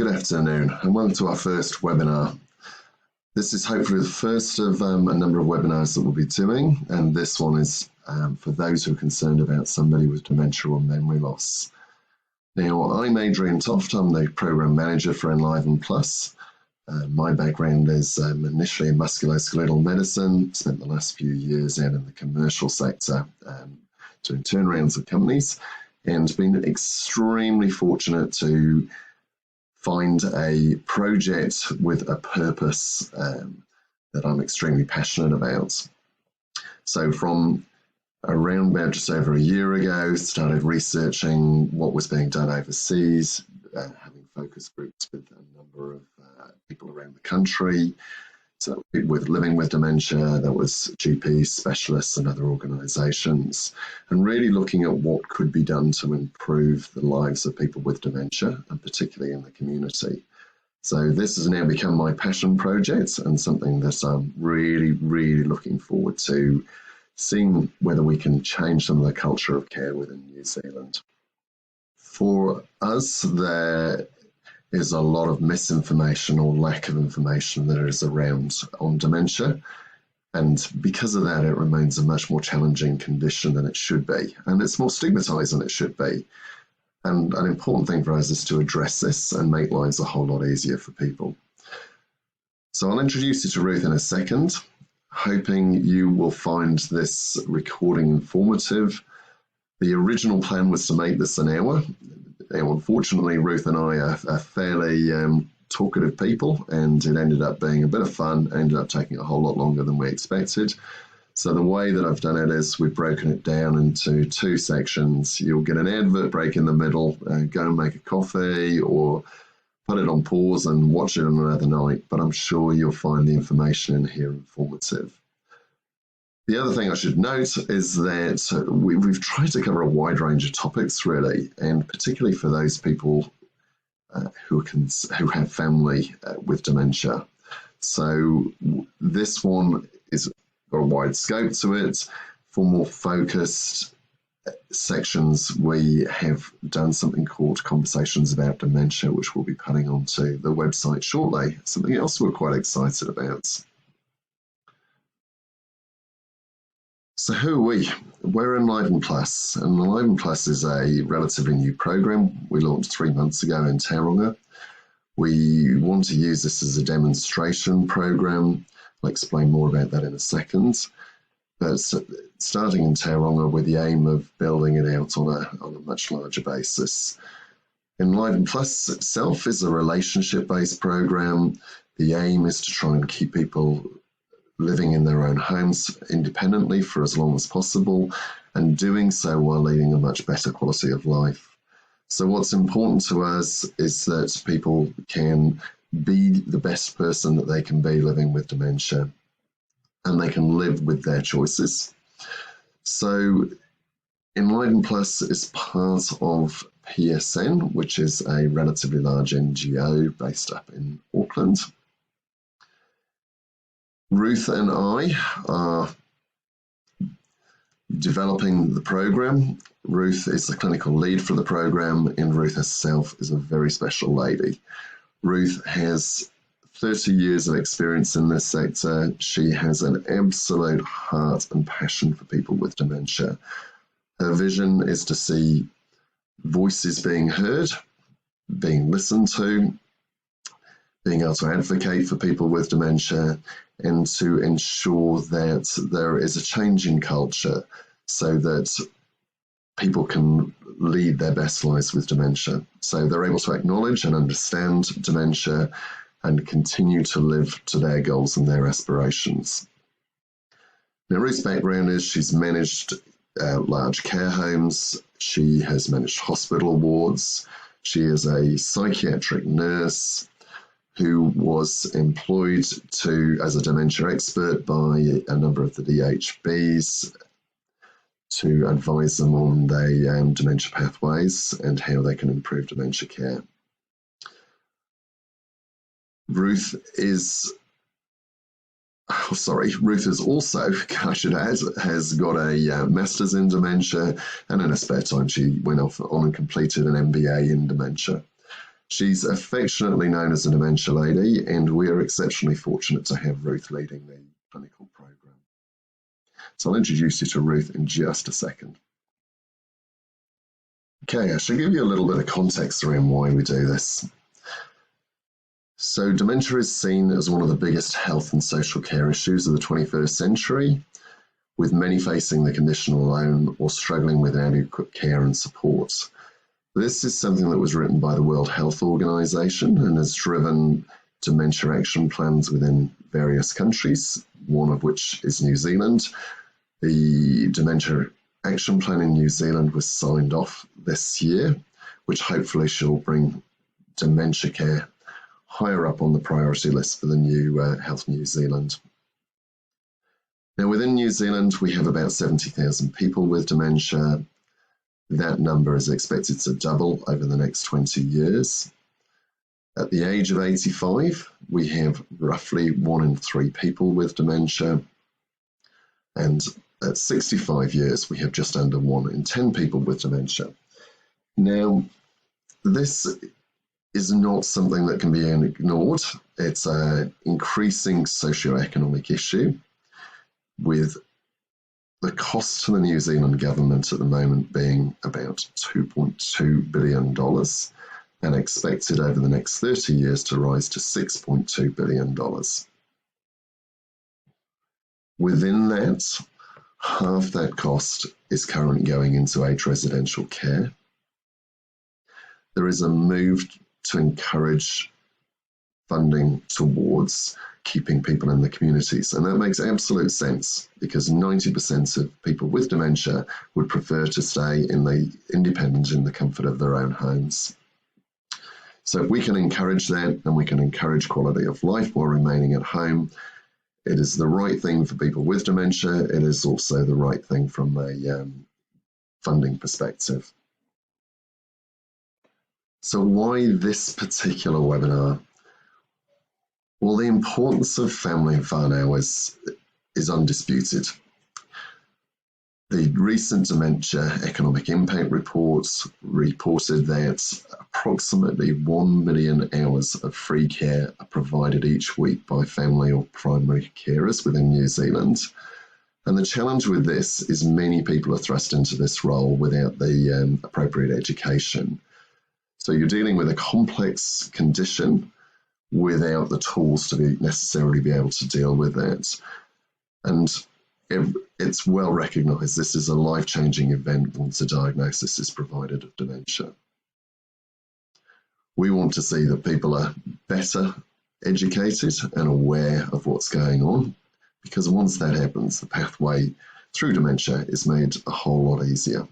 Good afternoon and welcome to our first webinar. This is hopefully the first of a number of webinars that we'll be doing, and this one is for those who are concerned about somebody with dementia or memory loss. Now, I'm Adrian Toft, I'm the Program Manager for EnlivenPlus. My background is initially in musculoskeletal medicine, spent the last few years out in the commercial sector doing turnarounds of companies, and been extremely fortunate to find a project with a purpose that I'm extremely passionate about. So from around about just over a year ago, started researching what was being done overseas, having focus groups with a number of people around the country. So with living with dementia, there was GPs, specialists and other organisations, and really looking at what could be done to improve the lives of people with dementia, and particularly in the community. So this has now become my passion project and something that I'm really looking forward to seeing whether we can change some of the culture of care within New Zealand. For us, there is a lot of misinformation or lack of information that is around on dementia, and because of that it remains a much more challenging condition than it should be, and it's more stigmatised than it should be. And an important thing for us is to address this and make lives a whole lot easier for people. So I'll introduce you to Ruth in a second, hoping you will find this recording informative. The original plan was to make this an hour. Now, unfortunately, Ruth and I are fairly talkative people, and it ended up being a bit of fun, ended up taking a whole lot longer than we expected. So the way that I've done it is we've broken it down into two sections. You'll get an advert break in the middle, go and make a coffee or put it on pause and watch it on another night, but I'm sure you'll find the information in here informative. The other thing I should note is that we've tried to cover a wide range of topics, really, and particularly for those people who have family with dementia. So this one is got a wide scope to it. For more focused sections, we have done something called Conversations About Dementia, which we'll be putting onto the website shortly. Something else we're quite excited about. So who are we? We're EnlivenPlus, and EnlivenPlus is a relatively new program we launched 3 months ago in Tauranga. We want to use this as a demonstration program. I'll explain more about that in a second. But starting in Tauranga with the aim of building it out on a much larger basis. EnlivenPlus itself is a relationship-based program. The aim is to try and keep people living in their own homes independently for as long as possible, and doing so while leading a much better quality of life. So what's important to us is that people can be the best person that they can be living with dementia, and they can live with their choices. So EnlivenPlus is part of PSN, which is a relatively large NGO based up in Auckland. Ruth and I are developing the program. Ruth is the clinical lead for the program, and Ruth herself is a very special lady. Ruth has 30 years of experience in this sector. She has an absolute heart and passion for people with dementia. Her vision is to see voices being heard, being listened to, being able to advocate for people with dementia, and to ensure that there is a change in culture so that people can lead their best lives with dementia. So they're able to acknowledge and understand dementia and continue to live to their goals and their aspirations. Now, Ruth's background is she's managed large care homes, she has managed hospital wards, she is a psychiatric nurse who was employed as a dementia expert by a number of the DHBs to advise them on their dementia pathways and how they can improve dementia care. Ruth is also, I should add, has got a master's in dementia, and in her spare time she went off on and completed an MBA in dementia. She's affectionately known as the Dementia Lady, and we are exceptionally fortunate to have Ruth leading the clinical program. So I'll introduce you to Ruth in just a second. Okay, I should give you a little bit of context around why we do this. So dementia is seen as one of the biggest health and social care issues of the 21st century, with many facing the condition alone or struggling with adequate care and support. This is something that was written by the World Health Organization and has driven dementia action plans within various countries, one of which is New Zealand. The Dementia Action Plan in New Zealand was signed off this year, which hopefully shall bring dementia care higher up on the priority list for the new Health New Zealand. Now, within New Zealand, we have about 70,000 people with dementia. That number is expected to double over the next 20 years. At the age of 85, we have roughly 1 in 3 people with dementia. And at 65 years, we have just under 1 in 10 people with dementia. Now, this is not something that can be ignored. It's an increasing socioeconomic issue, with the cost to the New Zealand government at the moment being about $2.2 billion and expected over the next 30 years to rise to $6.2 billion. Within that, half that cost is currently going into age residential care. There is a move to encourage funding towards keeping people in the communities, and that makes absolute sense because 90% of people with dementia would prefer to stay independent in the comfort of their own homes. So if we can encourage that and we can encourage quality of life while remaining at home, it is the right thing for people with dementia. It is also the right thing from a funding perspective. So why this particular webinar? Well, the importance of family and whānau is undisputed. The recent Dementia Economic Impact reports reported that approximately 1 million hours of free care are provided each week by family or primary carers within New Zealand. And the challenge with this is many people are thrust into this role without the appropriate education. So you're dealing with a complex condition without the tools to necessarily be able to deal with that. And it's well recognised this is a life-changing event once a diagnosis is provided of dementia. We want to see that people are better educated and aware of what's going on, because once that happens, the pathway through dementia is made a whole lot easier.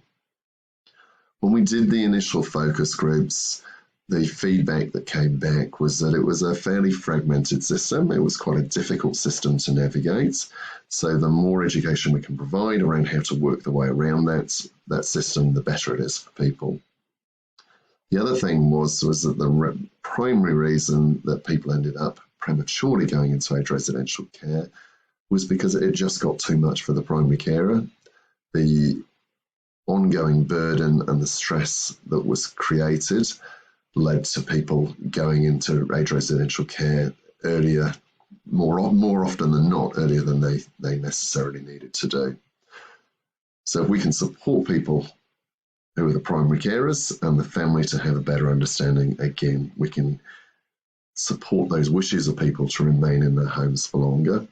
When we did the initial focus groups, the feedback that came back was that it was a fairly fragmented system. It was quite a difficult system to navigate. So the more education we can provide around how to work the way around that system, the better it is for people. The other thing was that the primary reason that people ended up prematurely going into age residential care was because it just got too much for the primary carer. The ongoing burden and the stress that was created led to people going into age residential care earlier, more often than not, earlier than they necessarily needed to do. So if we can support people who are the primary carers and the family to have a better understanding, again, we can support those wishes of people to remain in their homes for longer.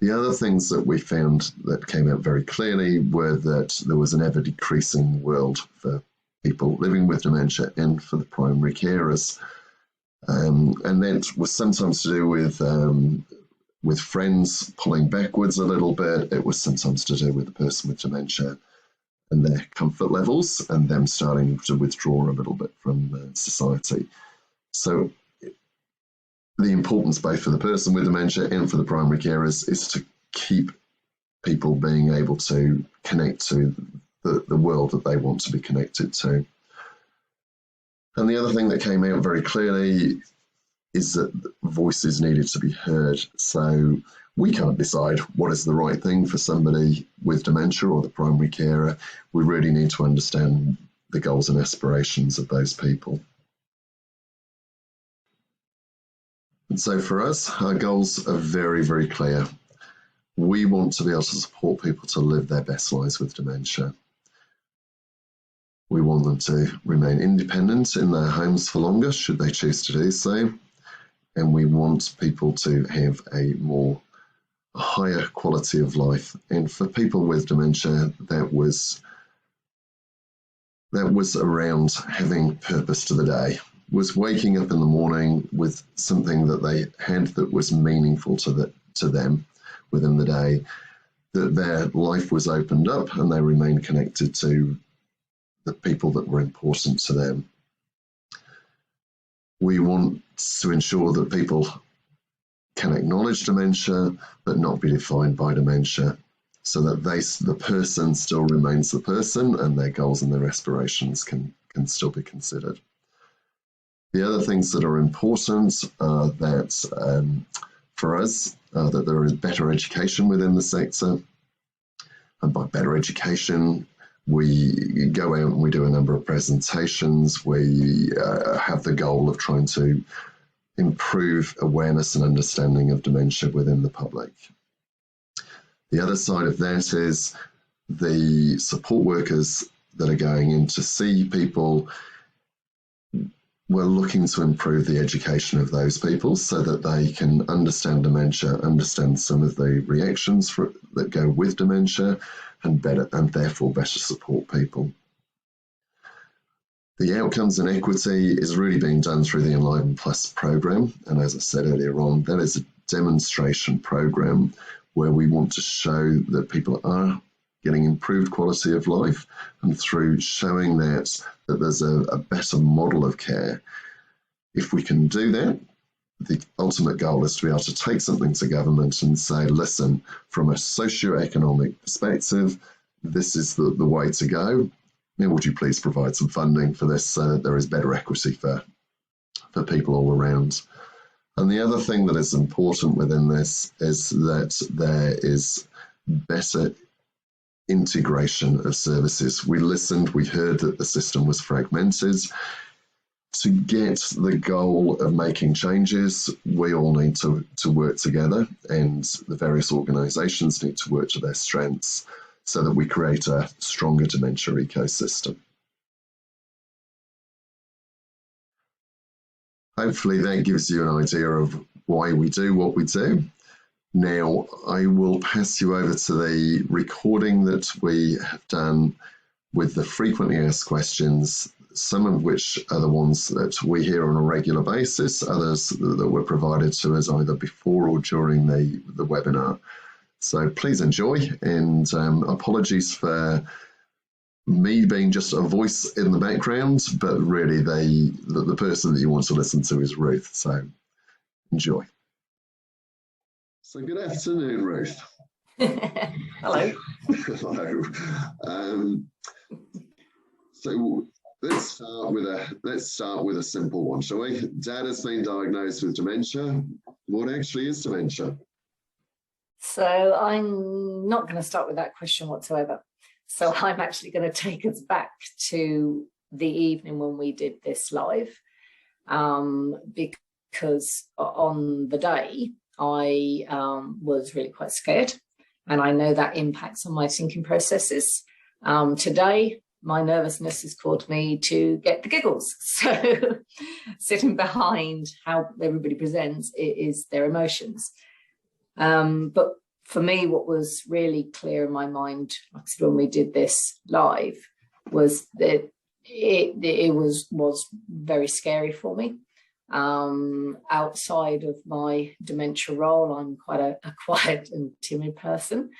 The other things that we found that came out very clearly were that there was an ever-decreasing world for people living with dementia and for the primary carers. And that was sometimes to do with friends pulling backwards a little bit. It was sometimes to do with the person with dementia and their comfort levels and them starting to withdraw a little bit from society. So the importance both for the person with dementia and for the primary carers is to keep people being able to connect to the world that they want to be connected to. And the other thing that came out very clearly is that voices needed to be heard. So we can't decide what is the right thing for somebody with dementia or the primary carer. We really need to understand the goals and aspirations of those people. And so for us, our goals are very, very clear. We want to be able to support people to live their best lives with dementia. We want them to remain independent in their homes for longer, should they choose to do so. And we want people to have a higher quality of life. And for people with dementia, that was around having purpose to the day, was waking up in the morning with something that they had that was meaningful to them within the day, that their life was opened up and they remained connected to the people that were important to them. We want to ensure that people can acknowledge dementia but not be defined by dementia, so that the person still remains the person and their goals and their aspirations can still be considered. The other things that are important are that for us, that there is better education within the sector. And by better education, we go out and we do a number of presentations. We have the goal of trying to improve awareness and understanding of dementia within the public. The other side of that is the support workers that are going in to see people. We're looking to improve the education of those people so that they can understand dementia, understand some of the reactions that go with dementia, and therefore better support people. The outcomes and equity is really being done through the EnlivenPlus program. And as I said earlier on, that is a demonstration program where we want to show that people are getting improved quality of life, and through showing that there's a better model of care. If we can do that, the ultimate goal is to be able to take something to government and say, listen, from a socio-economic perspective, this is the way to go. Now, would you please provide some funding for this so that there is better equity for people all around? And the other thing that is important within this is that there is better integration of services. We listened, we heard that the system was fragmented. To get the goal of making changes, we all need to work together, and the various organisations need to work to their strengths so that we create a stronger dementia ecosystem. Hopefully that gives you an idea of why we do what we do. Now, I will pass you over to the recording that we have done with the frequently asked questions, some of which are the ones that we hear on a regular basis, others that were provided to us either before or during the webinar. So please enjoy, and apologies for me being just a voice in the background, but really the person that you want to listen to is Ruth, so enjoy. So good afternoon, Ruth. Hello. Hello. So let's start with a simple one, shall we? Dad has been diagnosed with dementia. What actually is dementia? So I'm not going to start with that question whatsoever. So I'm actually going to take us back to the evening when we did this live, because on the day I was really quite scared, and I know that impacts on my thinking processes. Today, my nervousness has caused me to get the giggles. So sitting behind how everybody presents is their emotions. But for me, what was really clear in my mind when we did this live was that it was very scary for me. Outside of my dementia role, I'm quite a quiet and timid person.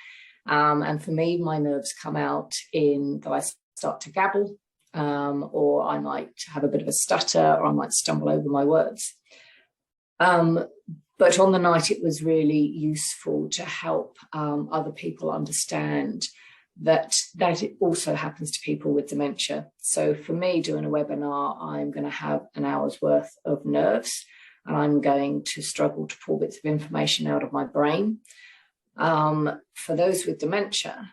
And for me, my nerves come out in that I start to gabble, or I might have a bit of a stutter, or I might stumble over my words. But on the night, it was really useful to help other people understand that it also happens to people with dementia. So for me, doing a webinar, I'm going to have an hour's worth of nerves, and I'm going to struggle to pull bits of information out of my brain. For those with dementia,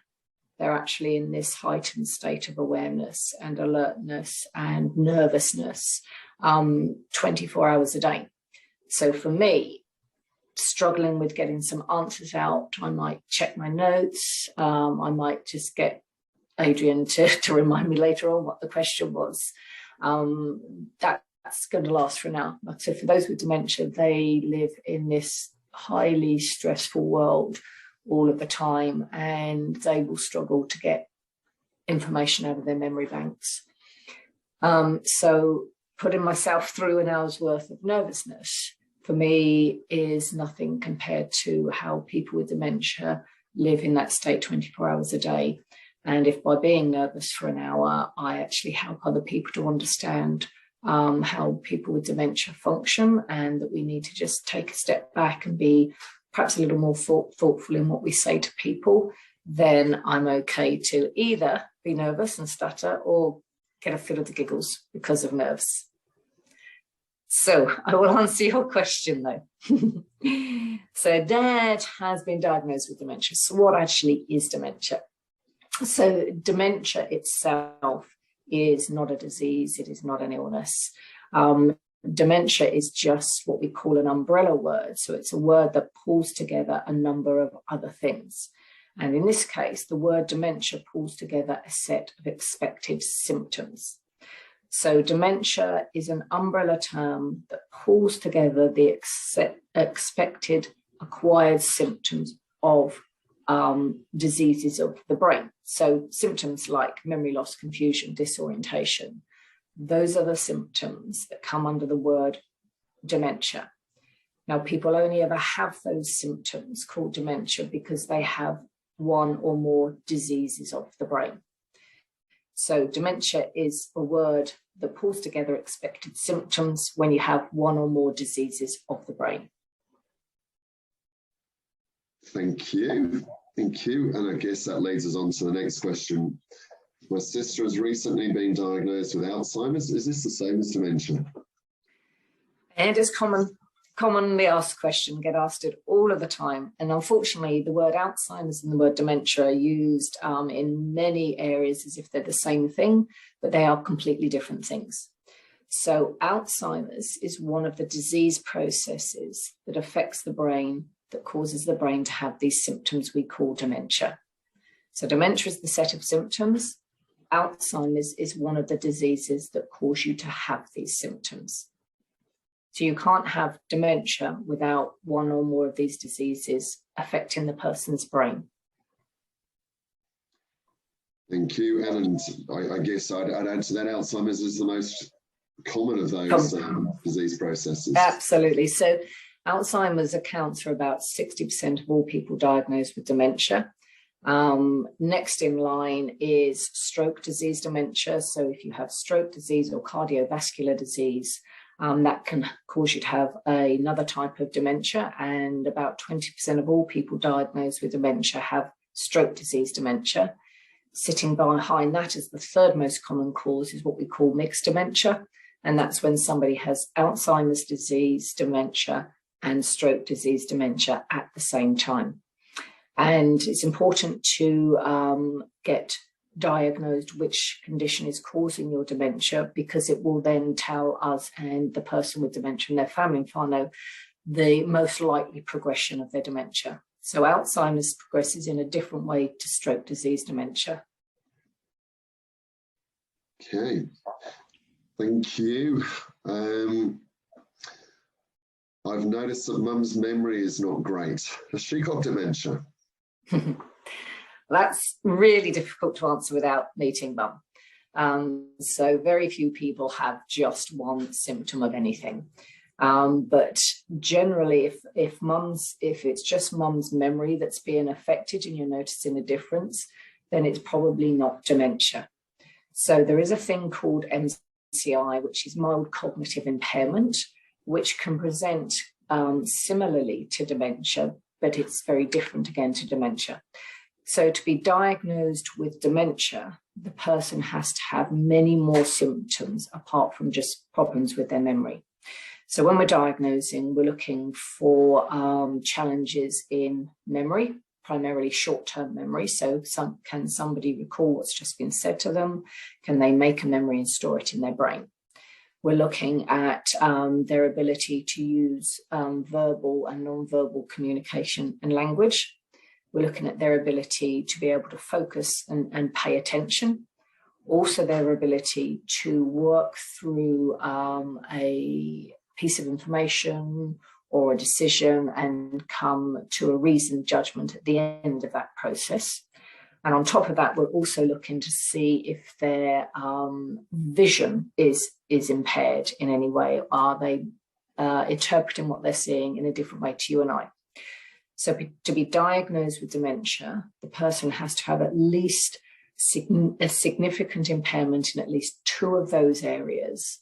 they're actually in this heightened state of awareness and alertness and nervousness 24 hours a day. So for me, struggling with getting some answers out, I might check my notes. I might just get Adrian to remind me later on what the question was. That's going to last for an hour. So for those with dementia, they live in this highly stressful world all of the time, and they will struggle to get information out of their memory banks. So putting myself through an hour's worth of nervousness for me is nothing compared to how people with dementia live in that state 24 hours a day. And if by being nervous for an hour, I actually help other people to understand how people with dementia function, and that we need to just take a step back and be perhaps a little more thoughtful in what we say to people, then I'm okay to either be nervous and stutter or get a fit of the giggles because of nerves. So I will answer your question though. So Dad has been diagnosed with dementia. So what actually is dementia? So dementia itself is not a disease. It is not an illness. Dementia is just what we call an umbrella word. So it's a word that pulls together a number of other things. And in this case, the word dementia pulls together a set of expected symptoms. So dementia is an umbrella term that pulls together the expected acquired symptoms of diseases of the brain. So symptoms like memory loss, confusion, disorientation, those are the symptoms that come under the word dementia. Now, people only ever have those symptoms called dementia because they have one or more diseases of the brain. So dementia is a word that pulls together expected symptoms when you have one or more diseases of the brain. Thank you. Thank you. And I guess that leads us on to the next question. My sister has recently been diagnosed with Alzheimer's. Is this the same as dementia? And it's commonly asked question, get asked it all of the time. And unfortunately, the word Alzheimer's and the word dementia are used in many areas as if they're the same thing, but they are completely different things. So Alzheimer's is one of the disease processes that affects the brain, that causes the brain to have these symptoms we call dementia. So dementia is the set of symptoms. Alzheimer's is one of the diseases that cause you to have these symptoms. So you can't have dementia without one or more of these diseases affecting the person's brain. Thank you. And I guess I'd add to that, Alzheimer's is the most common of those disease processes. Absolutely. So Alzheimer's accounts for about 60% of all people diagnosed with dementia. Next in line is stroke disease dementia. So if you have stroke disease or cardiovascular disease, that can cause you to have another type of dementia. And about 20% of all people diagnosed with dementia have stroke disease dementia. Sitting behind that as the third most common cause is what we call mixed dementia. And that's when somebody has Alzheimer's disease dementia and stroke disease dementia at the same time. And it's important to get diagnosed which condition is causing your dementia, because it will then tell us and the person with dementia and their family in whānau the most likely progression of their dementia. So Alzheimer's progresses in a different way to stroke disease dementia. Okay, thank you. I've noticed that Mum's memory is not great. Has she got dementia? That's really difficult to answer without meeting Mum. So very few people have just one symptom of anything. But generally, if it's just Mum's memory that's being affected and you're noticing a difference, then it's probably not dementia. So there is a thing called MCI, which is mild cognitive impairment, which can present similarly to dementia, but it's very different again to dementia. So to be diagnosed with dementia, the person has to have many more symptoms apart from just problems with their memory. So when we're diagnosing, we're looking for challenges in memory, primarily short-term memory. So can somebody recall what's just been said to them? Can they make a memory and store it in their brain? We're looking at their ability to use verbal and non-verbal communication and language. We're looking at their ability to be able to focus and pay attention. Also their ability to work through a piece of information or a decision and come to a reasoned judgment at the end of that process. And on top of that, we're also looking to see if their vision is impaired in any way. Are they interpreting what they're seeing in a different way to you and I? So to be diagnosed with dementia, the person has to have at least a significant impairment in at least 2 of those areas,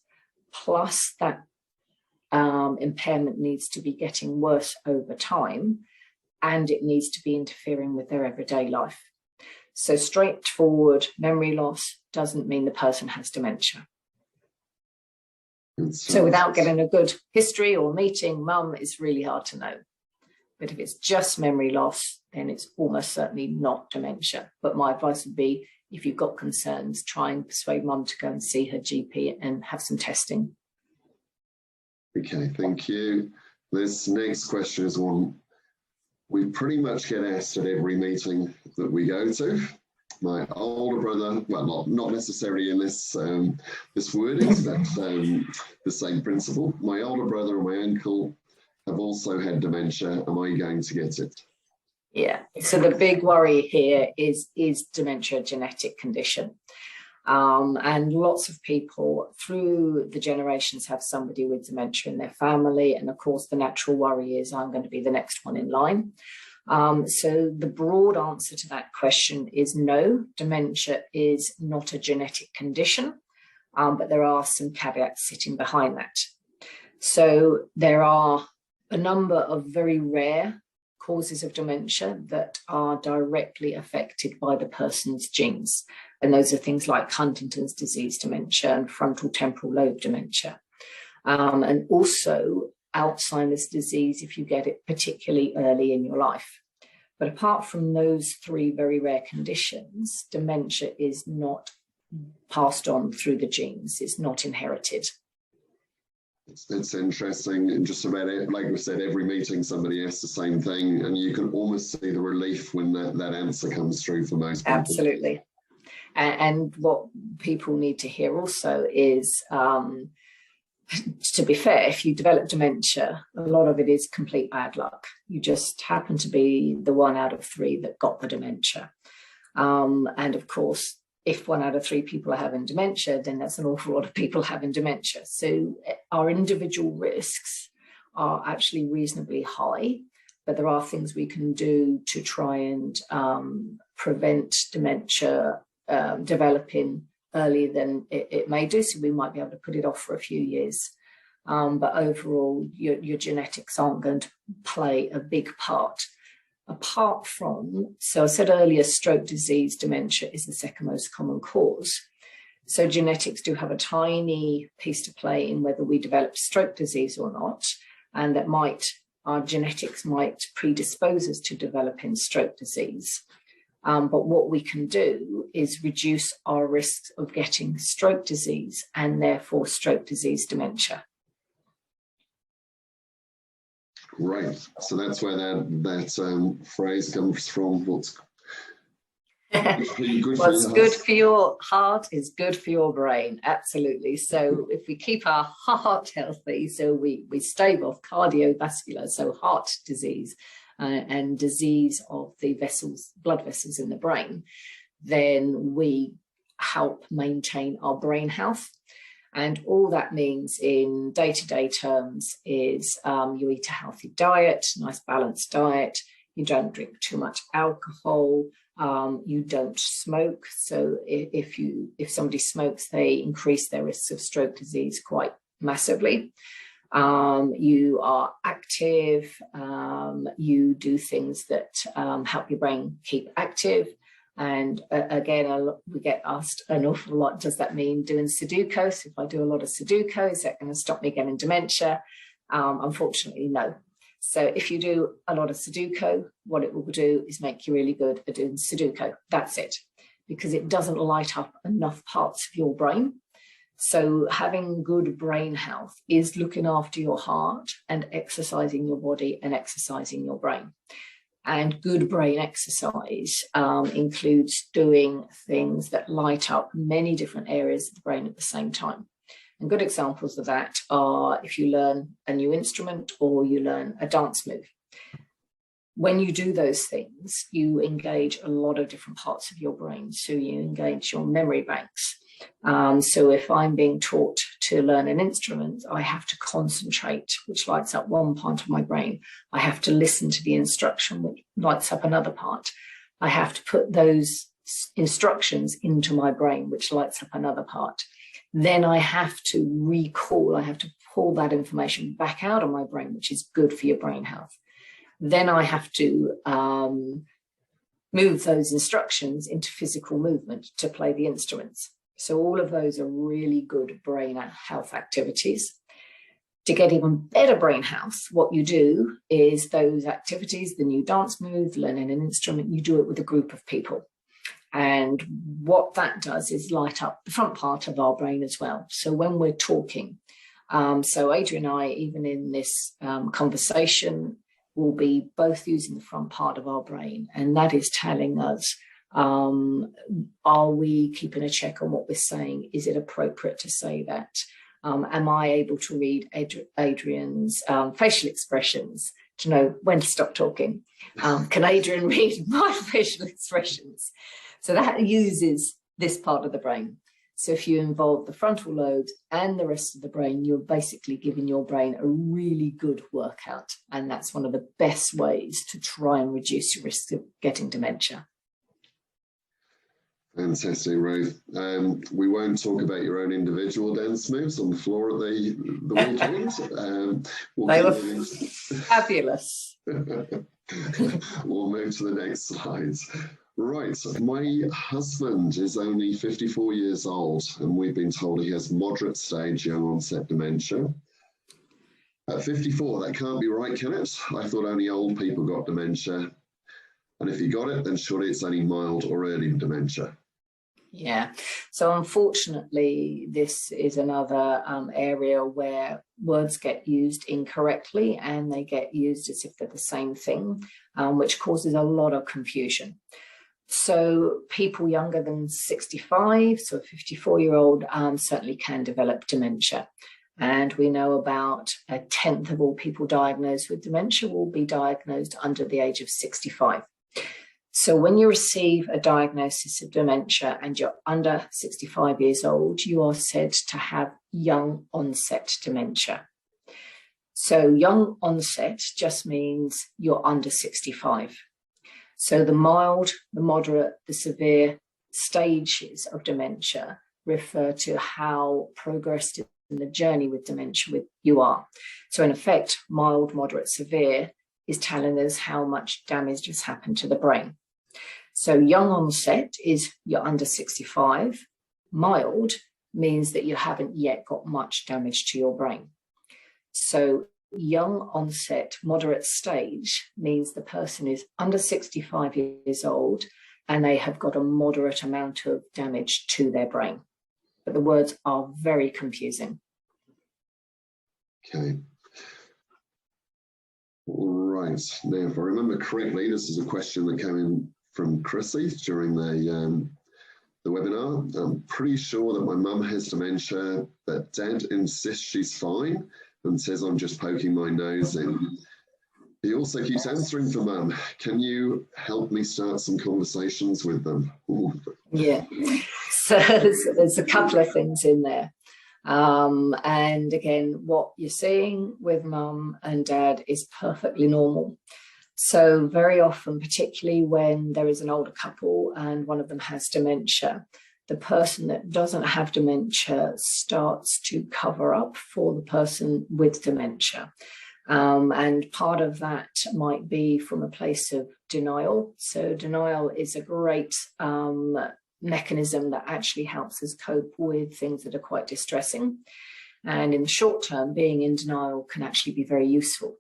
plus that impairment needs to be getting worse over time, and it needs to be interfering with their everyday life. So straightforward memory loss doesn't mean the person has dementia. So without getting a good history or meeting mum, it's really hard to know. But if it's just memory loss, then it's almost certainly not dementia. But my advice would be, if you've got concerns, try and persuade mum to go and see her GP and have some testing. Okay, thank you. This next question is one we pretty much get asked at every meeting that we go to. My older brother, well, not necessarily in this this wording, but the same principle. My older brother and my uncle have also had dementia. Am I going to get it? Yeah, so the big worry here is dementia a genetic condition? And lots of people through the generations have somebody with dementia in their family. And of course, the natural worry is, I'm going to be the next one in line. So the broad answer to that question is no, dementia is not a genetic condition, but there are some caveats sitting behind that. So there are a number of very rare causes of dementia that are directly affected by the person's genes. And those are things like Huntington's disease dementia and frontal temporal lobe dementia. And also Alzheimer's disease if you get it particularly early in your life. But apart from those 3 very rare conditions, dementia is not passed on through the genes. It's not inherited. It's interesting, and just about it, like we said, every meeting somebody asks the same thing, and you can almost see the relief when that answer comes through for most people. Absolutely. And what people need to hear also is, to be fair, if you develop dementia, a lot of it is complete bad luck. You just happen to be the 1 out of 3 that got the dementia. And of course, if 1 out of 3 people are having dementia, then that's an awful lot of people having dementia. So our individual risks are actually reasonably high, but there are things we can do to try and prevent dementia developing earlier than it may do. So we might be able to put it off for a few years. But overall, your genetics aren't going to play a big part. Apart from, so I said earlier, stroke disease dementia is the second most common cause. So genetics do have a tiny piece to play in whether we develop stroke disease or not, and that our genetics might predispose us to developing stroke disease. But what we can do is reduce our risks of getting stroke disease and therefore stroke disease dementia. Right, so that's where that phrase comes from. What's good for your heart is good for your brain. Absolutely. So if we keep our heart healthy, so we stave off cardiovascular, so heart disease and disease of the blood vessels in the brain, then we help maintain our brain health. And all that means in day-to-day terms is you eat a healthy diet, nice balanced diet, you don't drink too much alcohol, you don't smoke. So if somebody smokes, they increase their risks of stroke disease quite massively. You are active, you do things that help your brain keep active. And again, we get asked an awful lot, does that mean doing Sudoku? So if I do a lot of Sudoku, is that going to stop me getting dementia? Unfortunately, no. So if you do a lot of Sudoku, what it will do is make you really good at doing Sudoku. That's it, because it doesn't light up enough parts of your brain. So having good brain health is looking after your heart and exercising your body and exercising your brain. And good brain exercise includes doing things that light up many different areas of the brain at the same time. And good examples of that are if you learn a new instrument or you learn a dance move. When you do those things, you engage a lot of different parts of your brain. So you engage your memory banks. So if I'm being taught to learn an instrument, I have to concentrate, which lights up one part of my brain. I have to listen to the instruction, which lights up another part. I have to put those instructions into my brain, which lights up another part. Then I have to recall, I have to pull that information back out of my brain, which is good for your brain health. Then I have to move those instructions into physical movement to play the instruments. So all of those are really good brain health activities. To get even better brain health, what you do is those activities, the new dance move, learning an instrument, you do it with a group of people. And what that does is light up the front part of our brain as well. So when we're talking, so Adrian and I, even in this conversation, will be both using the front part of our brain. And that is telling us, are we keeping a check on what we're saying? Is it appropriate to say that? Am I able to read Adrian's facial expressions to know when to stop talking? Can Adrian read my facial expressions? So that uses this part of the brain. So if you involve the frontal lobes and the rest of the brain, you're basically giving your brain a really good workout. And that's one of the best ways to try and reduce your risk of getting dementia. Fantastic, Ruth. We won't talk about your own individual dance moves on the floor at the weekend. They were fabulous. We'll move to the next slides. Right, my husband is only 54 years old, and we've been told he has moderate stage young onset dementia. At 54, that can't be right, can it? I thought only old people got dementia. And if you got it, then surely it's only mild or early dementia. Yeah, so unfortunately, this is another area where words get used incorrectly and they get used as if they're the same thing, which causes a lot of confusion. So people younger than 65, so a 54-year-old certainly can develop dementia. And we know about 1/10 of all people diagnosed with dementia will be diagnosed under the age of 65. So when you receive a diagnosis of dementia and you're under 65 years old, you are said to have young onset dementia. So young onset just means you're under 65. So the mild, the moderate, the severe stages of dementia refer to how progressed in the journey with dementia you are. So in effect, mild, moderate, severe is telling us how much damage has happened to the brain. So young onset is you're under 65. Mild means that you haven't yet got much damage to your brain. So young onset, moderate stage means the person is under 65 years old and they have got a moderate amount of damage to their brain. But the words are very confusing. Okay. Right. Now, if I remember correctly, this is a question that came in from Chrissy during the webinar. I'm pretty sure that my mum has dementia, but Dad insists she's fine and says I'm just poking my nose in. He also keeps answering for Mum. Can you help me start some conversations with them? Ooh. Yeah, so there's a couple of things in there. And again, what you're seeing with Mum and Dad is perfectly normal. So very often, particularly when there is an older couple and one of them has dementia, the person that doesn't have dementia starts to cover up for the person with dementia. And part of that might be from a place of denial. So denial is a great mechanism that actually helps us cope with things that are quite distressing. And in the short term, being in denial can actually be very useful.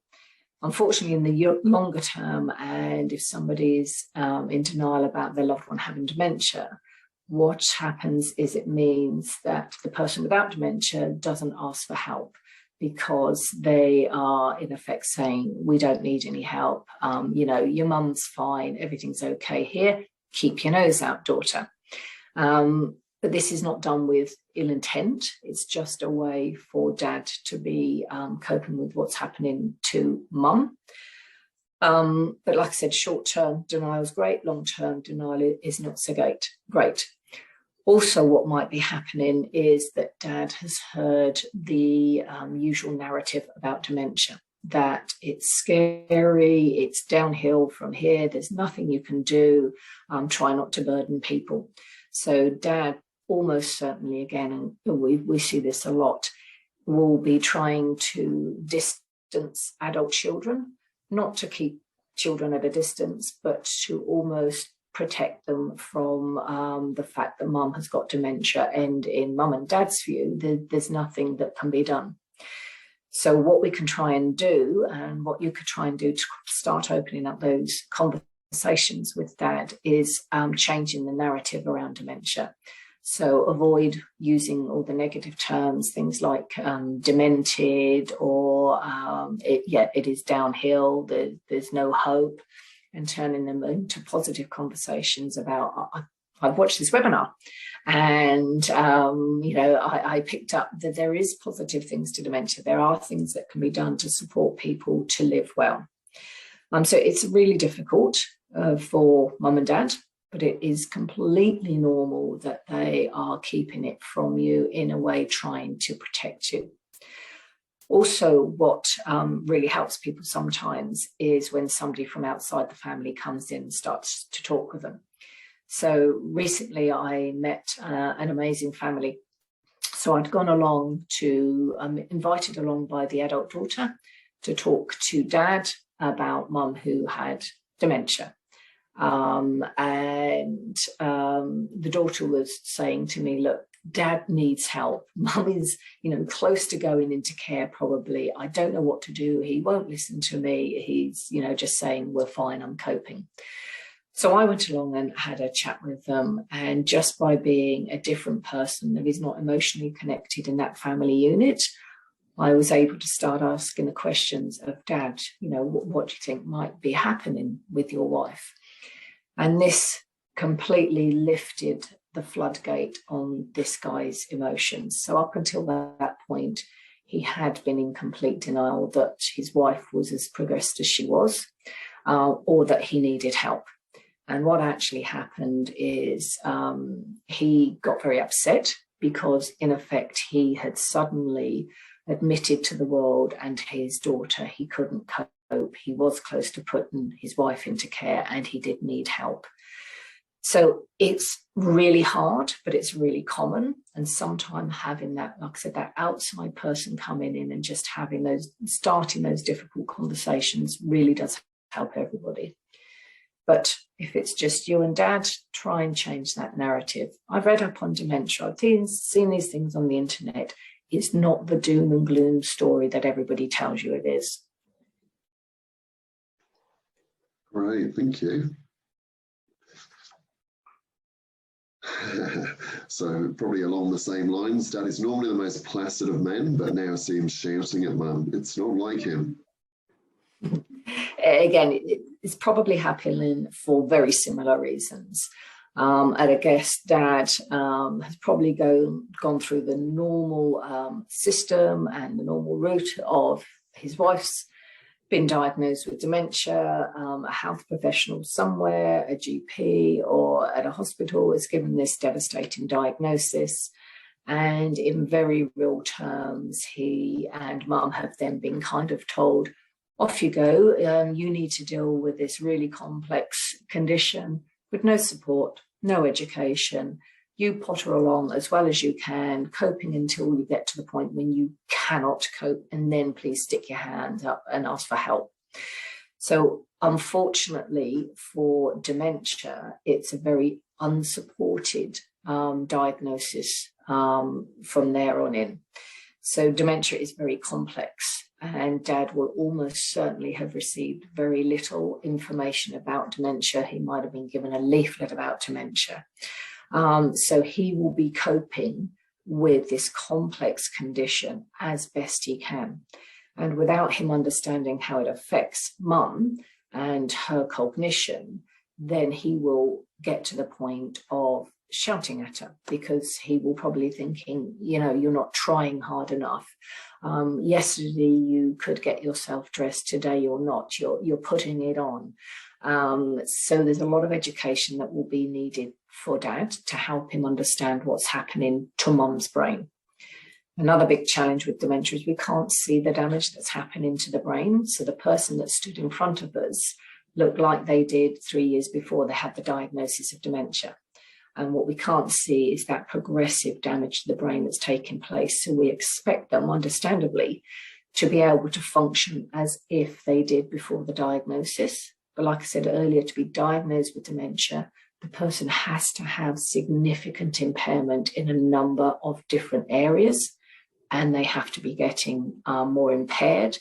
Unfortunately, in the longer term, and if somebody is in denial about their loved one having dementia, what happens is it means that the person without dementia doesn't ask for help, because they are in effect saying, we don't need any help. You know, your mum's fine. Everything's okay here. Keep your nose out, daughter. But this is not done with ill intent. It's just a way for dad to be coping with what's happening to mum. But like I said, short-term denial is great. Long-term denial is not so great. Also, what might be happening is that dad has heard the usual narrative about dementia, that it's scary, it's downhill from here, there's nothing you can do, try not to burden people. So dad almost certainly, again, and we see this a lot, will be trying to distance adult children, not to keep children at a distance, but to almost protect them from the fact that mum has got dementia. And in mum and dad's view, there's nothing that can be done. So what we can try and do, and what you could try and do to start opening up those conversations with dad, is changing the narrative around dementia. So avoid using all the negative terms, things like demented, or it is downhill, there's no hope, and turning them into positive conversations about, I've watched this webinar and, you know, I picked up that there is positive things to dementia. There are things that can be done to support people to live well. So it's really difficult for mum and dad, but it is completely normal that they are keeping it from you, in a way trying to protect you. Also, what really helps people sometimes is when somebody from outside the family comes in and starts to talk with them. So recently I met an amazing family. So I'd gone along to, invited along by the adult daughter to talk to dad about mum who had dementia. And the daughter was saying to me, look, dad needs help. Mum is, you know, close to going into care probably. I don't know what to do. He won't listen to me. He's, you know, just saying, we're fine, I'm coping. So I went along and had a chat with them. And just by being a different person that is not emotionally connected in that family unit, I was able to start asking the questions of dad, you know, what do you think might be happening with your wife? And this completely lifted the floodgate on this guy's emotions. So up until that point, he had been in complete denial that his wife was as progressed as she was, or that he needed help. And what actually happened is he got very upset, because in effect, he had suddenly admitted to the world and his daughter he couldn't cope. He was close to putting his wife into care, and he did need help. So it's really hard, but it's really common. And sometimes having that, like I said, that outside person coming in and just having those, starting those difficult conversations really does help everybody. But if it's just you and dad, try and change that narrative. I've read up on dementia. I've seen these things on the internet. It's not the doom and gloom story that everybody tells you it is. Great, thank you. So probably along the same lines, dad is normally the most placid of men, but now seems shouting at mum. It's not like him. Again, it's probably happening for very similar reasons. And I guess dad has probably gone through the normal system and the normal route of his wife's been diagnosed with dementia, a health professional somewhere, a GP or at a hospital is given this devastating diagnosis. And in very real terms, he and mum have then been kind of told, off you go, you need to deal with this really complex condition with no support, no education. You potter along as well as you can, coping until you get to the point when you cannot cope, and then please stick your hand up and ask for help. So unfortunately for dementia, it's a very unsupported diagnosis from there on in. So dementia is very complex, and dad will almost certainly have received very little information about dementia. He might have been given a leaflet about dementia. So he will be coping with this complex condition as best he can. And without him understanding how it affects mum and her cognition, then he will get to the point of shouting at her, because he will probably thinking, you know, you're not trying hard enough. Yesterday you could get yourself dressed, today you're not, you're putting it on. So there's a lot of education that will be needed for dad to help him understand what's happening to mum's brain. Another big challenge with dementia is we can't see the damage that's happening to the brain. So the person that stood in front of us looked like they did 3 years before they had the diagnosis of dementia. And what we can't see is that progressive damage to the brain that's taking place. So we expect them, understandably, to be able to function as if they did before the diagnosis. But like I said earlier, to be diagnosed with dementia, the person has to have significant impairment in a number of different areas, and they have to be getting more impaired,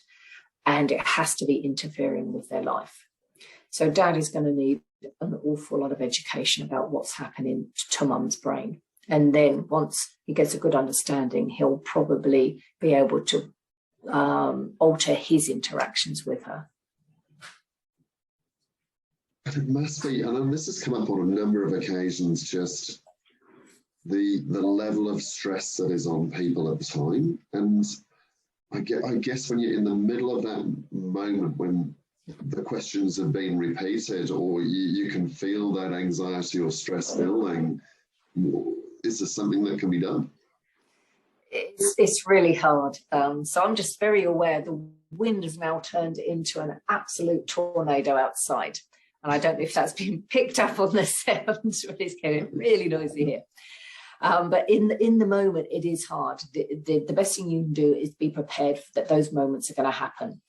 and it has to be interfering with their life. So dad is going to need an awful lot of education about what's happening to mum's brain. And then once he gets a good understanding, he'll probably be able to alter his interactions with her. But it must be, and this has come up on a number of occasions, just the level of stress that is on people at the time. And I guess when you're in the middle of that moment, when the questions have been repeated, or you can feel that anxiety or stress building, is there something that can be done? It's really hard. So I'm just very aware the wind has now turned into an absolute tornado outside. And I don't know if that's been picked up on the sounds, but it's getting really noisy here. But in the moment, it is hard. The best thing you can do is be prepared that those moments are going to happen.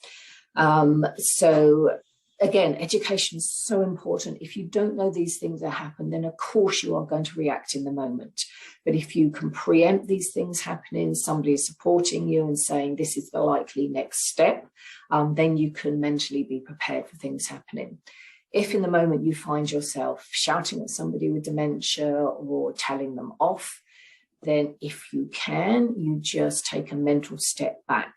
So again, education is so important. If you don't know these things that happen, then of course you are going to react in the moment. But if you can preempt these things happening, somebody is supporting you and saying this is the likely next step, then you can mentally be prepared for things happening. If in the moment you find yourself shouting at somebody with dementia or telling them off, then if you can, you just take a mental step back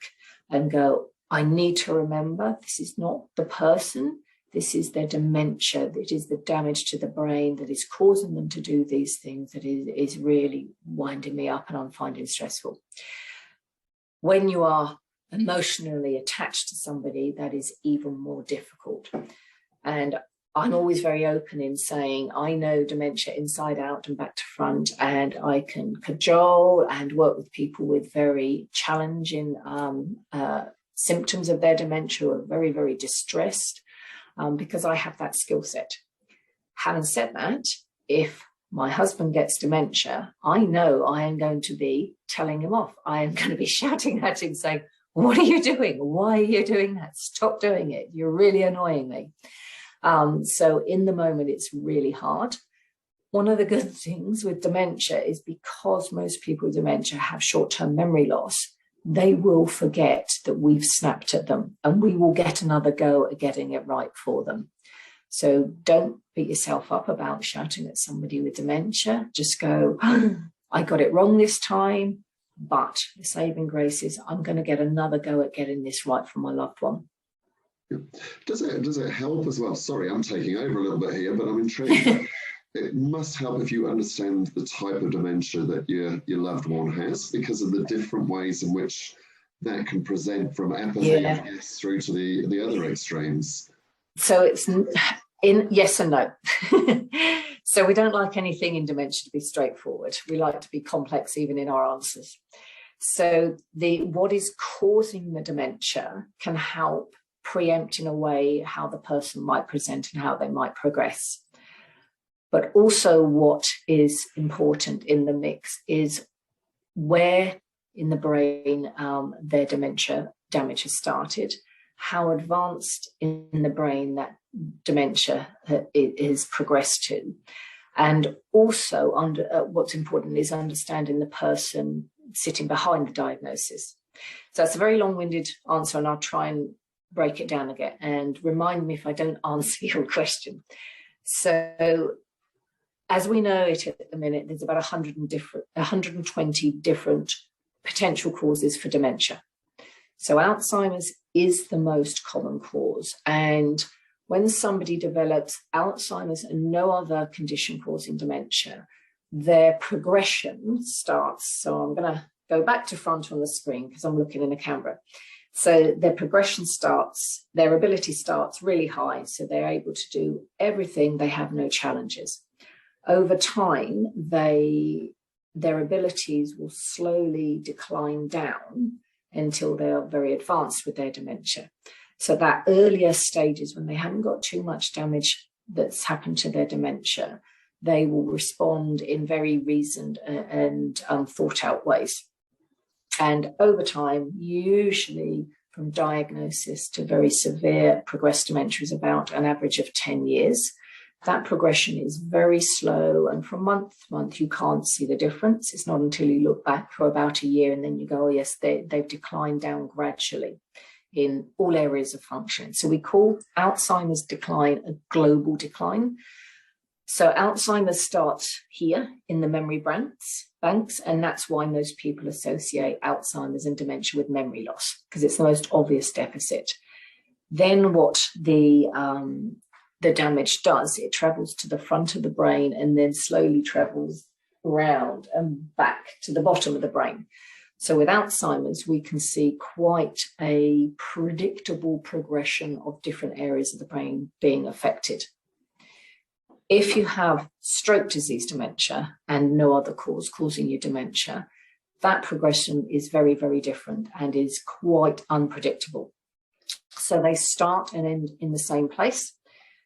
and go, I need to remember this is not the person, this is their dementia, it is the damage to the brain that is causing them to do these things that is really winding me up and I'm finding stressful. When you are emotionally attached to somebody, that is even more difficult. And I'm always very open in saying, I know dementia inside out and back to front, and I can cajole and work with people with very challenging symptoms of their dementia, or very, very distressed, because I have that skill set. Having said that, if my husband gets dementia, I know I am going to be telling him off. I am going to be shouting at him saying, what are you doing? Why are you doing that? Stop doing it. You're really annoying me. So in the moment, it's really hard. One of the good things with dementia is because most people with dementia have short-term memory loss, they will forget that we've snapped at them, and we will get another go at getting it right for them. So don't beat yourself up about shouting at somebody with dementia. Just go, I got it wrong this time, but the saving grace is I'm going to get another go at getting this right for my loved one. Yeah. Does it help as well? Sorry, I'm taking over a little bit here, but I'm intrigued. It must help if you understand the type of dementia that your loved one has, because of the different ways in which that can present, from apathy through to the other extremes. So it's in yes and no. So we don't like anything in dementia to be straightforward. We like to be complex even in our answers. So what is causing the dementia can help preempt in a way how the person might present and how they might progress. But also what is important in the mix is where in the brain their dementia damage has started, how advanced in the brain that dementia is progressed to. And also what's important is understanding the person sitting behind the diagnosis. So that's a very long-winded answer, and I'll try and break it down again and remind me if I don't answer your question. So as we know it at the minute, there's about 120 different potential causes for dementia. So Alzheimer's is the most common cause. And when somebody develops Alzheimer's and no other condition causing dementia, their progression starts. So I'm going to go back to front on the screen because I'm looking in a camera. So their progression starts, their ability starts really high. So they're able to do everything. They have no challenges. Over time, their abilities will slowly decline down until they are very advanced with their dementia. So that earlier stages, when they haven't got too much damage that's happened to their dementia, they will respond in very reasoned and thought out ways. And over time, usually from diagnosis to very severe progressed dementia is about an average of 10 years. That progression is very slow, and from month to month, you can't see the difference. It's not until you look back for about a year and then you go, oh, yes, they've declined down gradually in all areas of function. So we call Alzheimer's decline a global decline. So Alzheimer's starts here in the memory banks, and that's why most people associate Alzheimer's and dementia with memory loss, because it's the most obvious deficit. Then what the damage does, it travels to the front of the brain and then slowly travels around and back to the bottom of the brain. So with Alzheimer's, we can see quite a predictable progression of different areas of the brain being affected. If you have stroke disease dementia and no other cause causing you dementia, that progression is very, very different and is quite unpredictable. So they start and end in the same place.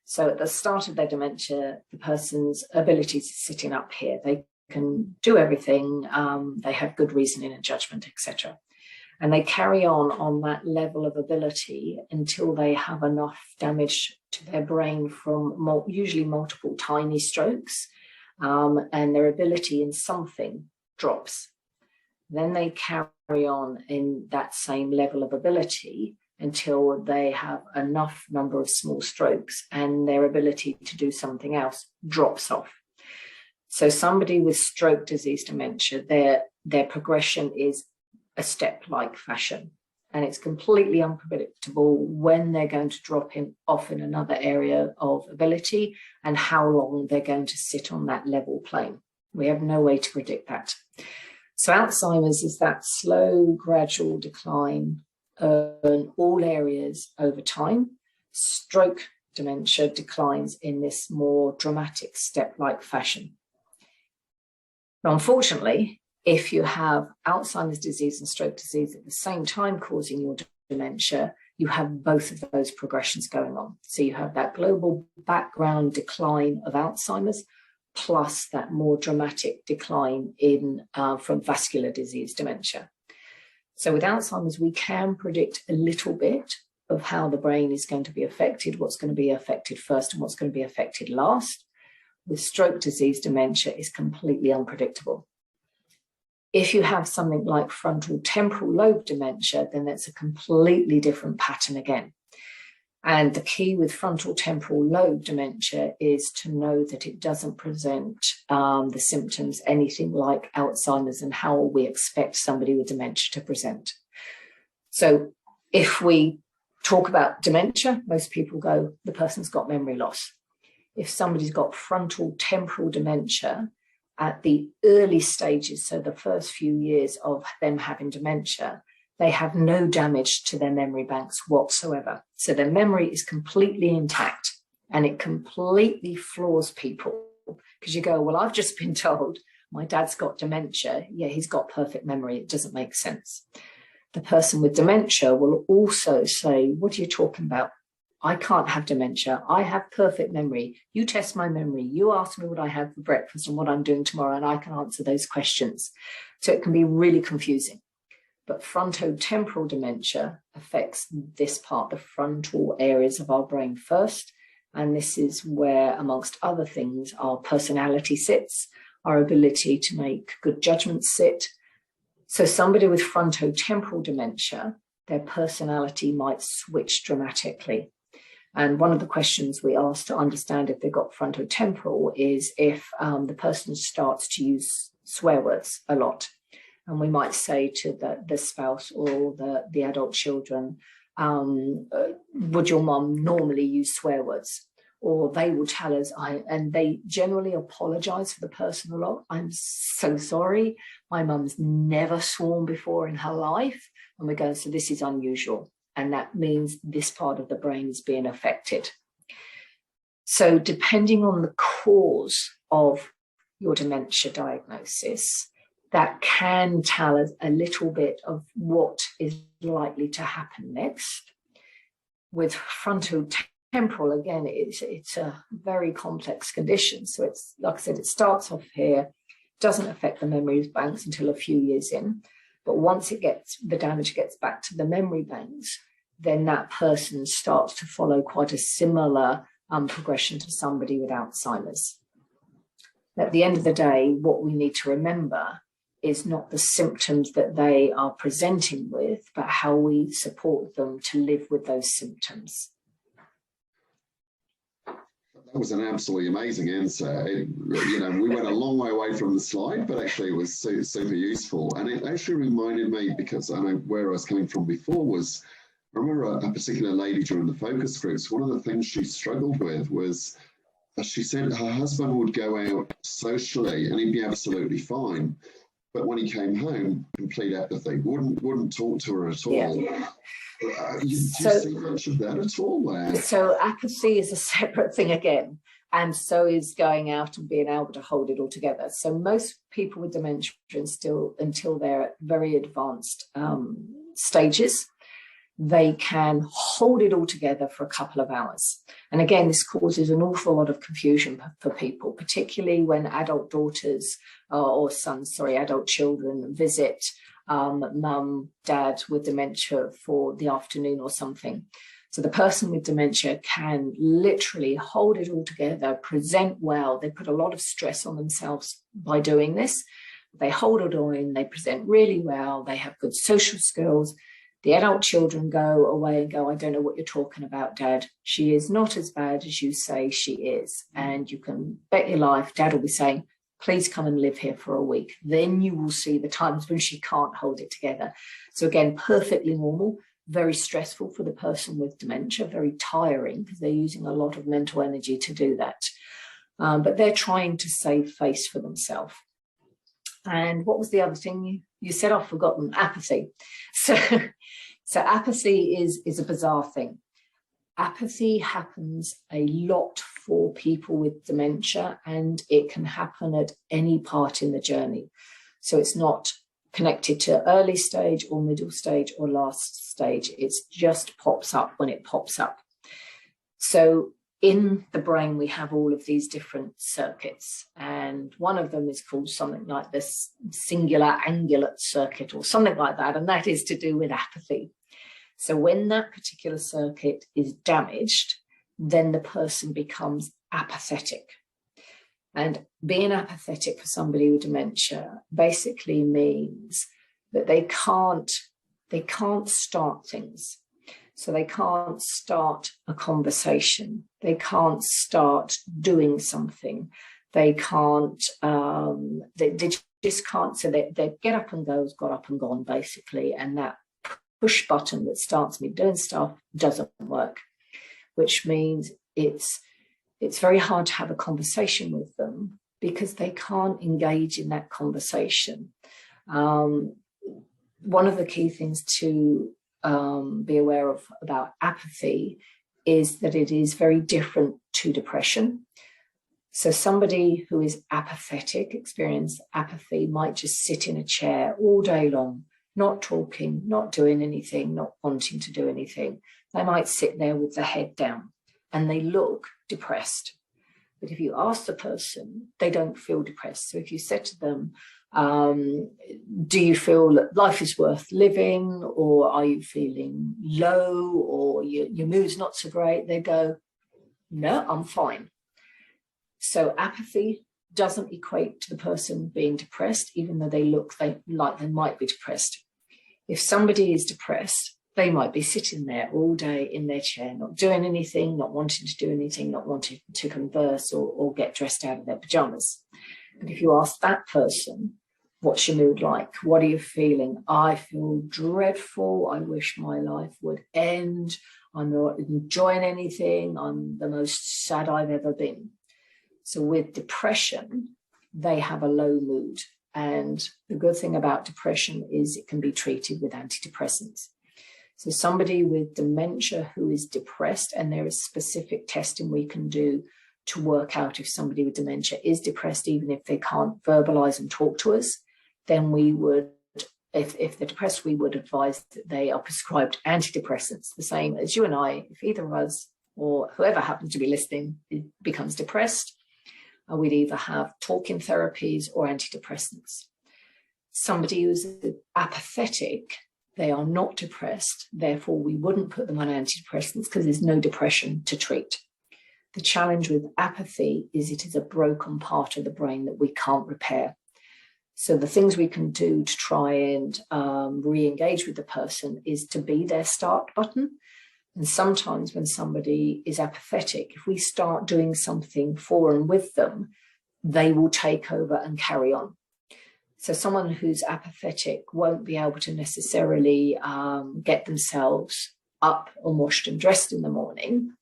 So at the start of their dementia, the person's abilities are sitting up here. They can do everything. They have good reasoning and judgment, etc. And they carry on that level of ability until they have enough damage to their brain from usually multiple tiny strokes, and their ability in something drops. Then they carry on in that same level of ability until they have enough number of small strokes and their ability to do something else drops off. So somebody with stroke disease dementia, their progression is a step-like fashion, and it's completely unpredictable when they're going to drop off in another area of ability and how long they're going to sit on that level plane. We have no way to predict that. So Alzheimer's is that slow, gradual decline in all areas over time. Stroke dementia declines in this more dramatic step-like fashion. Now, unfortunately, if you have Alzheimer's disease and stroke disease at the same time causing your dementia, you have both of those progressions going on. So you have that global background decline of Alzheimer's plus that more dramatic decline in from vascular disease dementia. So with Alzheimer's, we can predict a little bit of how the brain is going to be affected, what's going to be affected first and what's going to be affected last. With stroke disease dementia, is completely unpredictable. If you have something like frontal temporal lobe dementia, then that's a completely different pattern again. And the key with frontal temporal lobe dementia is to know that it doesn't present the symptoms anything like Alzheimer's and how we expect somebody with dementia to present. So if we talk about dementia, most people go, the person's got memory loss. If somebody's got frontal temporal dementia at the early stages, so the first few years of them having dementia, they have no damage to their memory banks whatsoever. So their memory is completely intact, and it completely floors people because you go, well, I've just been told my dad's got dementia. Yeah, he's got perfect memory. It doesn't make sense. The person with dementia will also say, what are you talking about? I can't have dementia. I have perfect memory. You test my memory. You ask me what I have for breakfast and what I'm doing tomorrow, and I can answer those questions. So it can be really confusing. But frontotemporal dementia affects this part, the frontal areas of our brain first. And this is where, amongst other things, our personality sits, our ability to make good judgments sit. So somebody with frontotemporal dementia, their personality might switch dramatically. And one of the questions we ask to understand if they've got frontotemporal is if the person starts to use swear words a lot. And we might say to the spouse or the adult children, would your mum normally use swear words? Or they will tell us, and they generally apologise for the person a lot. I'm so sorry. My mum's never sworn before in her life. And we go, so this is unusual. And that means this part of the brain is being affected. So depending on the cause of your dementia diagnosis, that can tell us a little bit of what is likely to happen next. With frontotemporal, again, it's a very complex condition. So it's, like I said, it starts off here, doesn't affect the memory banks until a few years in. But once the damage gets back to the memory banks, then that person starts to follow quite a similar progression to somebody with Alzheimer's. At the end of the day, what we need to remember is not the symptoms that they are presenting with, but how we support them to live with those symptoms. That was an absolutely amazing answer. We went a long way away from the slide, but actually it was super useful. And it actually reminded me, because I know where I was coming from before was, I remember a particular lady during the focus groups, one of the things she struggled with was, she said her husband would go out socially and he'd be absolutely fine. But when he came home, complete apathy, wouldn't talk to her at all. Yeah. Do you see much of that at all? So apathy is a separate thing again, and so is going out and being able to hold it all together. So most people with dementia, until they're at very advanced stages, they can hold it all together for a couple of hours. And again, this causes an awful lot of confusion for people, particularly when adult daughters adult children visit mum, dad with dementia for the afternoon or something. So the person with dementia can literally hold it all together, present well. They put a lot of stress on themselves by doing this. They hold it all in, they present really well, they have good social skills. The adult children go away and go, I don't know what you're talking about, Dad. She is not as bad as you say she is. And you can bet your life, Dad will be saying, please come and live here for a week. Then you will see the times when she can't hold it together. So again, perfectly normal, very stressful for the person with dementia, very tiring because they're using a lot of mental energy to do that. But they're trying to save face for themselves. And what was the other thing you said? I've forgotten. Apathy. So apathy is a bizarre thing. Apathy happens a lot for people with dementia, and it can happen at any part in the journey. So it's not connected to early stage or middle stage or last stage. It just pops up when it pops up. So in the brain, we have all of these different circuits, and one of them is called something like this singular angulate circuit or something like that, and that is to do with apathy. So when that particular circuit is damaged, then the person becomes apathetic. And being apathetic for somebody with dementia basically means that they can't start things. So they can't start a conversation. They can't start doing something. They can't, they just can't. So they get up and go, got up and gone, basically. And that push button that starts me doing stuff doesn't work, which means it's very hard to have a conversation with them because they can't engage in that conversation. One of the key things to be aware of about apathy is that it is very different to depression. So somebody who is apathetic, experience apathy, might just sit in a chair all day long, not talking, not doing anything, not wanting to do anything. They might sit there with the head down and they look depressed. But if you ask the person, they don't feel depressed. So if you said to them, do you feel that life is worth living, or are you feeling low, or your mood's not so great? They go, no, I'm fine. So apathy doesn't equate to the person being depressed, even though they look like they might be depressed. If somebody is depressed, They might be sitting there all day in their chair, not doing anything, not wanting to do anything, not wanting to converse or get dressed out of their pajamas. But if you ask that person, what's your mood like? What are you feeling? I feel dreadful. I wish my life would end. I'm not enjoying anything. I'm the most sad I've ever been. So with depression, they have a low mood. And the good thing about depression is it can be treated with antidepressants. So somebody with dementia who is depressed, and there is specific testing we can do to work out if somebody with dementia is depressed, even if they can't verbalize and talk to us, then we would, if they're depressed, we would advise that they are prescribed antidepressants, the same as you and I. If either of us or whoever happens to be listening becomes depressed, we'd either have talking therapies or antidepressants. Somebody who's apathetic, they are not depressed, therefore we wouldn't put them on antidepressants because there's no depression to treat. The challenge with apathy is it is a broken part of the brain that we can't repair. So the things we can do to try and re-engage with the person is to be their start button. And sometimes when somebody is apathetic, if we start doing something for and with them, they will take over and carry on. So someone who's apathetic won't be able to necessarily get themselves up and washed and dressed in the morning.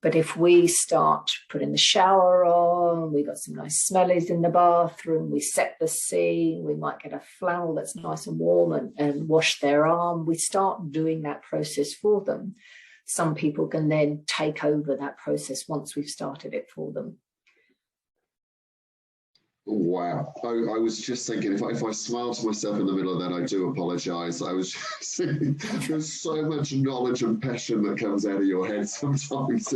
But if we start putting the shower on, we got some nice smellies in the bathroom, we set the scene, we might get a flannel that's nice and warm and wash their arm, we start doing that process for them. Some people can then take over that process once we've started it for them. Wow. I was just thinking, if I smile to myself in the middle of that, I do apologise. I was just thinking, there's so much knowledge and passion that comes out of your head sometimes.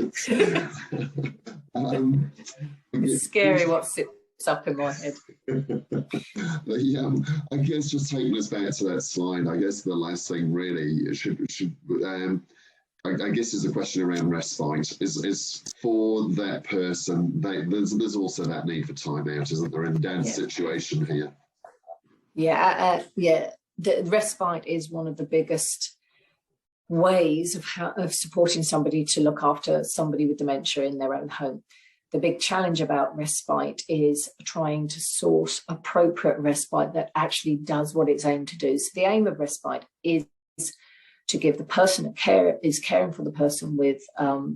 It's scary what sits up in my head. I guess just taking us back to that slide, I guess the last thing really I guess is a question around respite. Is for that person, there's also that need for time out, isn't there, in Dan's situation here? The respite is one of the biggest ways of supporting somebody to look after somebody with dementia in their own home. The big challenge about respite is trying to source appropriate respite that actually does what it's aimed to do. So the aim of respite is to give the person caring for the person with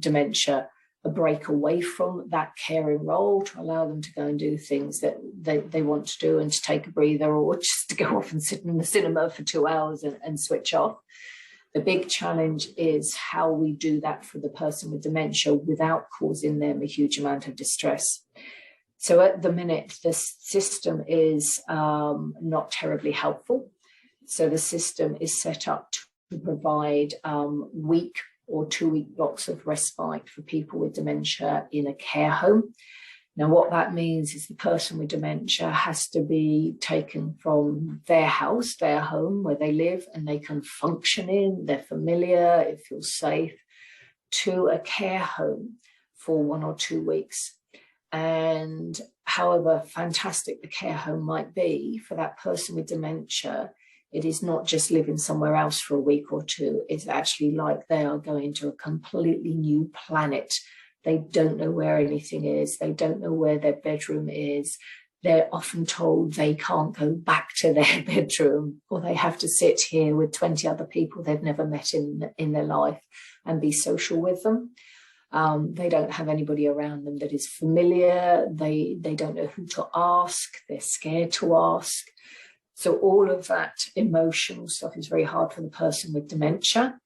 dementia a break away from that caring role, to allow them to go and do things that they want to do and to take a breather, or just to go off and sit in the cinema for 2 hours and switch off. The big challenge is how we do that for the person with dementia without causing them a huge amount of distress. So at the minute, the system is not terribly helpful. So the system is set up to provide week or 2 week blocks of respite for people with dementia in a care home. Now, what that means is the person with dementia has to be taken from their house, their home where they live and they can function in, they're familiar, it feels safe, to a care home for 1 or 2 weeks. And however fantastic the care home might be for that person with dementia, it is not just living somewhere else for a week or two. It's actually like they are going to a completely new planet. They don't know where anything is. They don't know where their bedroom is. They're often told they can't go back to their bedroom, or they have to sit here with 20 other people they've never met in their life and be social with them. They don't have anybody around them that is familiar. They don't know who to ask. They're scared to ask. So all of that emotional stuff is very hard for the person with dementia.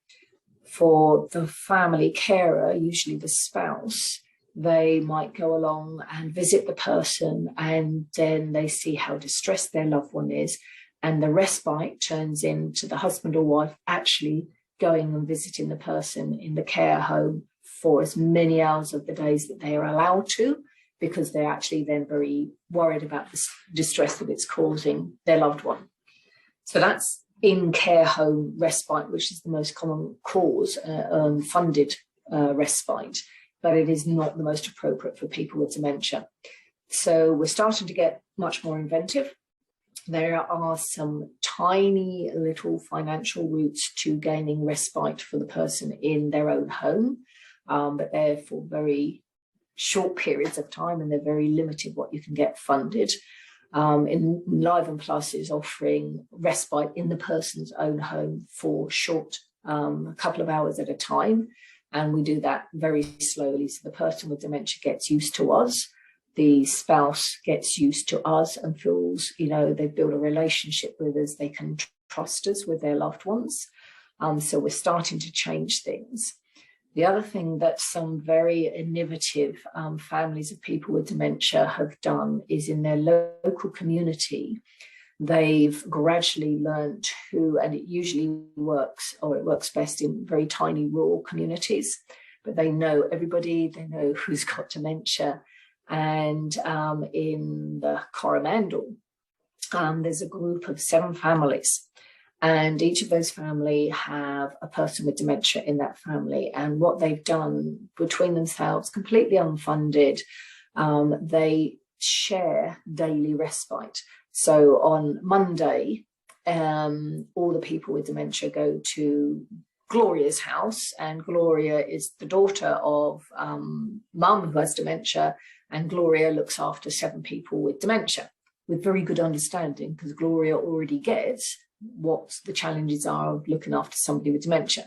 For the family carer, usually the spouse, they might go along and visit the person, and then they see how distressed their loved one is. And the respite turns into the husband or wife actually going and visiting the person in the care home for as many hours of the days that they are allowed to, because they're actually then very worried about the distress that it's causing their loved one. So that's in care home respite, which is the most common cause, funded respite, but it is not the most appropriate for people with dementia. So we're starting to get much more inventive. There are some tiny little financial routes to gaining respite for the person in their own home, but they're for very short periods of time, and they're very limited what you can get funded. EnlivenPlus is offering respite in the person's own home for short, a couple of hours at a time. And we do that very slowly. So the person with dementia gets used to us. The spouse gets used to us and feels, they build a relationship with us. They can trust us with their loved ones. So we're starting to change things. The other thing that some very innovative families of people with dementia have done is in their local community, they've gradually learned and it usually works, or it works best in very tiny rural communities, but they know everybody, they know who's got dementia. And in the Coromandel, there's a group of 7 families, and each of those families have a person with dementia in that family. And what they've done between themselves, completely unfunded, they share daily respite. So on Monday, all the people with dementia go to Gloria's house, and Gloria is the daughter of mum who has dementia, and Gloria looks after 7 people with dementia with very good understanding, because Gloria already gets what the challenges are of looking after somebody with dementia.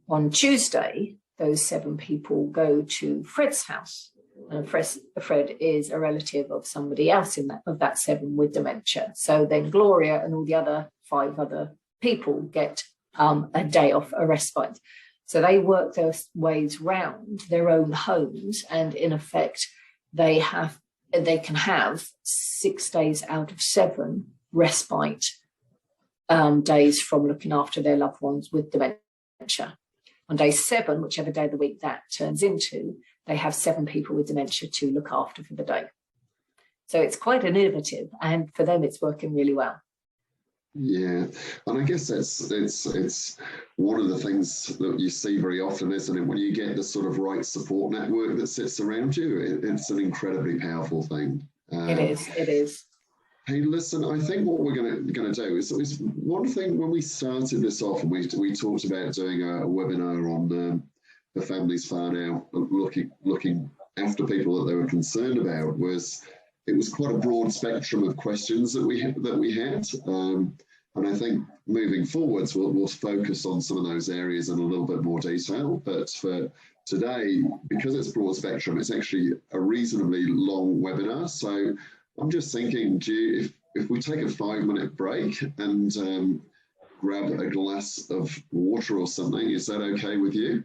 On Tuesday, those 7 people go to Fred's house, and Fred is a relative of somebody else of that 7 with dementia. So then Gloria and all the other 5 other people get a day off, a respite. So they work their ways round their own homes, and in effect, they can have 6 days out of 7 respite days from looking after their loved ones with dementia. On day 7, whichever day of the week that turns into, they have 7 people with dementia to look after for the day. So it's quite innovative, and for them, it's working really well. Yeah, and I guess it's one of the things that you see very often, isn't it? When you get the sort of right support network that sits around you, it's an incredibly powerful thing. It is. Hey, listen, I think what we're going to do is one thing. When we started this off, and we talked about doing a webinar on the families whānau, looking after people that they were concerned about, it was quite a broad spectrum of questions that we had. And I think moving forwards, we'll focus on some of those areas in a little bit more detail. But for today, because it's broad spectrum, it's actually a reasonably long webinar. So I'm just thinking, if we take a 5-minute break and grab a glass of water or something, is that okay with you?